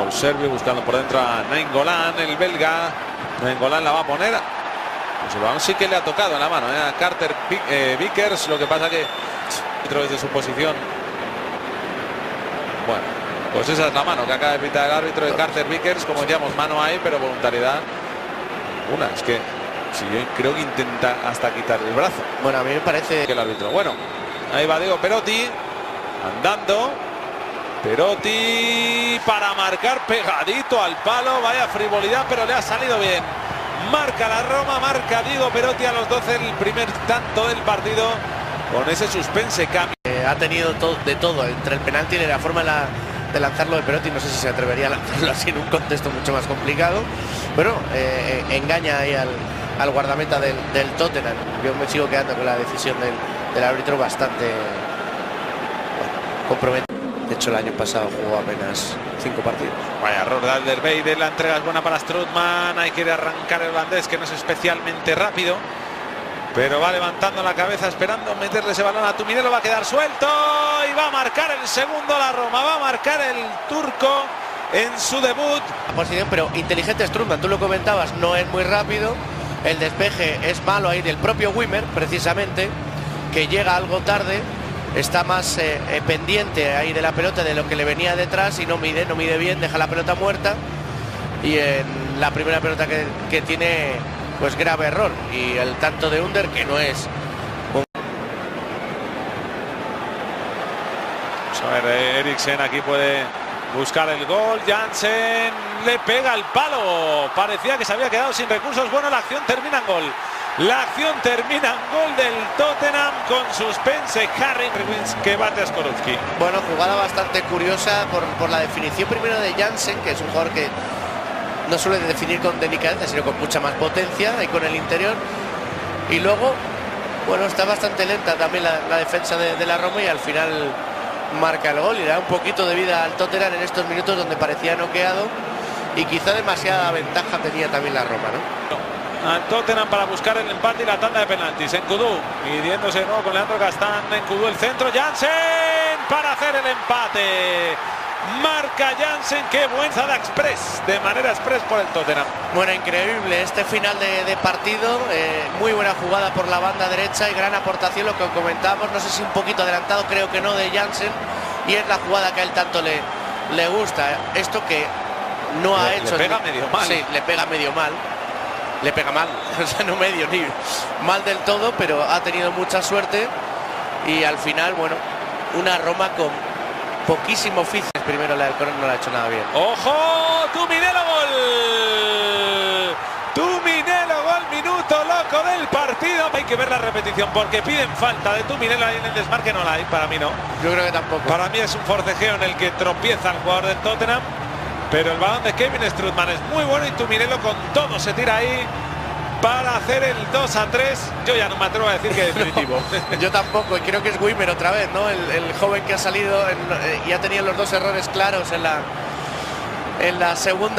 Serbio buscando por dentro a Nainggolan, el belga. Nainggolan la va a poner. Pues el balón sí que le ha tocado en la mano a Carter Vickers. Lo que pasa que desde su posición. Bueno, pues esa es la mano que acaba de pitar el árbitro de Carter Vickers. Como decíamos, mano ahí, pero voluntariedad. Es que si yo creo que intenta hasta quitar el brazo. Bueno, a mí me parece que el árbitro. Bueno, ahí va Diego Perotti andando. Perotti para marcar pegadito al palo. Vaya frivolidad, pero le ha salido bien. Marca la Roma, marca Diego Perotti a los 12 el primer tanto del partido con ese suspense cambio. Ha tenido de todo entre el penalti y la forma de lanzarlo de Perotti. No sé si se atrevería a lanzarlo así en un contexto mucho más complicado, pero engaña ahí al guardameta del Tottenham. Yo me sigo quedando con la decisión del árbitro bastante comprometida. De hecho, el año pasado jugó apenas 5 partidos. Vaya error de Alderweireld. La entrega es buena para Strootman. Hay que arrancar el holandés, que no es especialmente rápido, pero va levantando la cabeza esperando meterle ese balón a Tuminelo. Va a quedar suelto y va a marcar el segundo la Roma. Va a marcar el turco en su debut. Posición, pero inteligente Strootman. Tú lo comentabas, no es muy rápido. El despeje es malo ahí del propio Wimmer, precisamente, que llega algo tarde. Está más pendiente ahí de la pelota, de lo que le venía detrás, y no mide bien, deja la pelota muerta. Y en la primera pelota que tiene, pues grave error. Y el tanto de Under, que no es Vamos a ver, Eriksen aquí puede buscar el gol. Jansen le pega al palo. Parecía que se había quedado sin recursos. Bueno, la acción termina en gol. La acción termina en gol del Tottenham con suspense. Harry que bate a Skorupski. Bueno, jugada bastante curiosa por la definición primero de Jansen, que es un jugador que no suele definir con delicadeza, sino con mucha más potencia y con el interior. Y luego, bueno, está bastante lenta también la defensa de la Roma, y al final marca el gol y le da un poquito de vida al Tottenham en estos minutos donde parecía noqueado, y quizá demasiada ventaja tenía también la Roma, ¿no? Al Tottenham para buscar el empate y la tanda de penaltis. Encudú midiéndose de nuevo con Leandro Castán. Encudú el centro. Jansen para hacer el empate. Marca Jansen. Qué buen Zada Express, de manera express por el Tottenham. Bueno, increíble este final de partido. Muy buena jugada por la banda derecha y gran aportación, lo que comentábamos, no sé si un poquito adelantado, creo que no, de Jansen, y es la jugada que a él tanto le gusta. Esto que no ha hecho. Le pega medio mal. Sí, le pega medio mal. Le pega mal, o sea, no medio ni mal del todo, pero ha tenido mucha suerte. Y al final, bueno, una Roma con poquísimo oficio. Primero la del Corona no la ha hecho nada bien. ¡Ojo! ¡Tuminelo gol! ¡Tuminelo gol! Minuto loco del partido. Hay que ver la repetición porque piden falta de Tuminelo ahí en el desmarque. No la hay, para mí no. Yo creo que tampoco. Para mí es un forcejeo en el que tropieza el jugador del Tottenham. Pero el balón de Kevin Strootman es muy bueno y Tuminelo con todo se tira ahí para hacer el 2-3. Yo ya no me atrevo a decir que es definitivo. No, yo tampoco, y creo que es Wimmer otra vez, ¿no? El joven que ha salido y ha tenido los dos errores claros en la segunda.